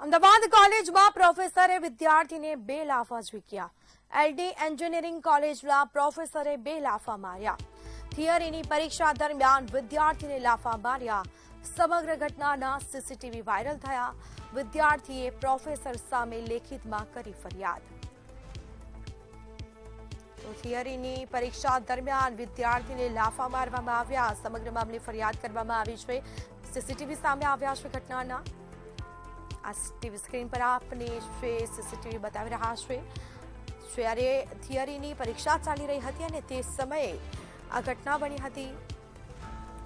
અમદાવાદ કોલેજમાં પ્રોફેસરે વિદ્યાર્થીને 2 લાફા ઝીક્યા. LD engineering કોલેજના પ્રોફેસરે 2 લાફા માર્યા. થિયરીની પરીક્ષા દરમિયાન વિદ્યાર્થીને લાફા માર્યા. સમગ્ર ઘટનાના સીસીટીવી વાયરલ થયા. વિદ્યાર્થીએ પ્રોફેસર સામે લેખિતમાં કરી ફરિયાદ. થિયરીની પરીક્ષા દરમિયાન વિદ્યાર્થીને લાફા મારવામાં આવ્યા. સમગ્ર મામલે ફરિયાદ કરવામાં આવી છે. સીસીટીવી સામે આવ્યા છે ઘટનાના. આ ટીવી સ્ક્રીન પર આપને સીસીટીવી બતાવી રહ્યા છે. જ્યારે થિયરીની પરીક્ષા ચાલી રહી હતી અને તે સમયે આ ઘટના બની હતી.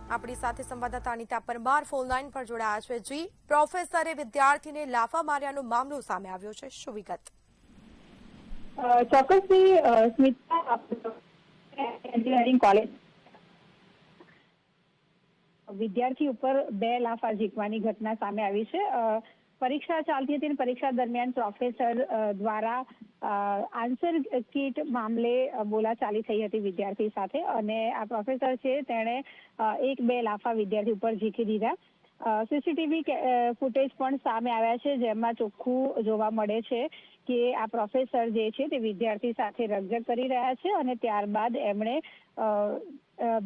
આપણી સાથે સંવાદદાતા અનિતા પરમાર ફોન લાઈન પર જોડાયા છે. જી, પ્રોફેસરે વિદ્યાર્થીને લાફા માર્યાનો મામલો સામે આવ્યો છે, શું વિગત? ચોક્કસથી સ્મિતા, એન્જિનિયરિંગ કોલેજ વિદ્યાર્થી ઉપર 2 લાફા ઝીકવાની ઘટના સામે આવી છે. પરીક્ષા ચાલતી હતી અને પરીક્ષા દરમિયાન પ્રોફેસર દ્વારા આન્સર કીટ મામલે બોલાચાલી થઈ હતી વિદ્યાર્થી સાથે, અને આ પ્રોફેસર છે તેણે 1-2 લાફા વિદ્યાર્થી ઉપર ઝીકી દીધા. સીસીટીવી ફૂટેજ પણ સામે આવ્યા છે, જેમાં ચોખ્ખું જોવા મળે છે કે આ પ્રોફેસર જે છે તે વિદ્યાર્થી સાથે રકઝક કરી રહ્યા છે અને ત્યારબાદ એમણે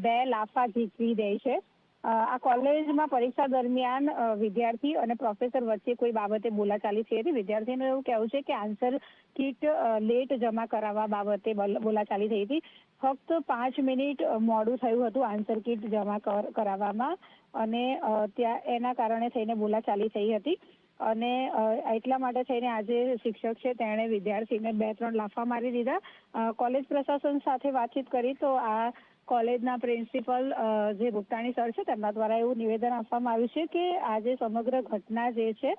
2 લાફા ઝીકવી દે છે. આ કોલેજમાં પરીક્ષા દરમિયાન વિદ્યાર્થી અને પ્રોફેસર વચ્ચે કોઈ બાબતે બોલાચાલી થઈ હતી. વિદ્યાર્થીનું એવું કહેવું છે કે આન્સર કીટ લેટ જમા કરાવવા બાબતે બોલાચાલી થઈ હતી. ફક્ત 5 મિનિટ મોડું થયું હતું આન્સર કીટ જમા કરાવવામાં, અને ત્યાં એના કારણે થઈને બોલાચાલી થઈ હતી. અને એટલા માટે થઈને આજે શિક્ષક છે તેણે વિદ્યાર્થીને 2-3 લાફા મારી દીધા. કોલેજ પ્રશાસન સાથે વાતચીત કરી તો આ કોલેજના પ્રિન્સિપલ જે ગુપ્તાણી સર છે તેમના દ્વારા એવું નિવેદન આપવામાં આવ્યું છે કે આજે સમગ્ર ઘટના જે છે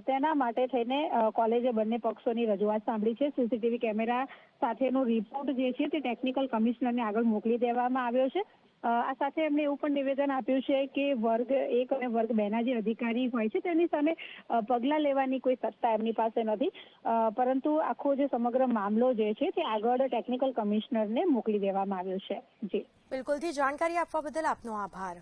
તેના માટે થઈને કોલેજે બંને પક્ષોની રજૂઆત સાંભળી છે. સીસીટીવી કેમેરા સાથેનો રિપોર્ટ જે છે તે ટેકનિકલ કમિશનરને આગળ મોકલી દેવામાં આવ્યો છે. આ સાથે એમણે એવું પણ નિવેદન આપ્યું છે કે વર્ગ 1 અને વર્ગ 2ના જે અધિકારી હોય છે તેની સામે પગલાં લેવાની કોઈ સત્તા એમની પાસે નથી, પરંતુ આખો જે સમગ્ર મામલો જે છે તે આગળ ટેકનિકલ કમિશનરને મોકલી દેવામાં આવ્યો છે. જી બિલકુલથી જાણકારી આપવા બદલ આપનો આભાર.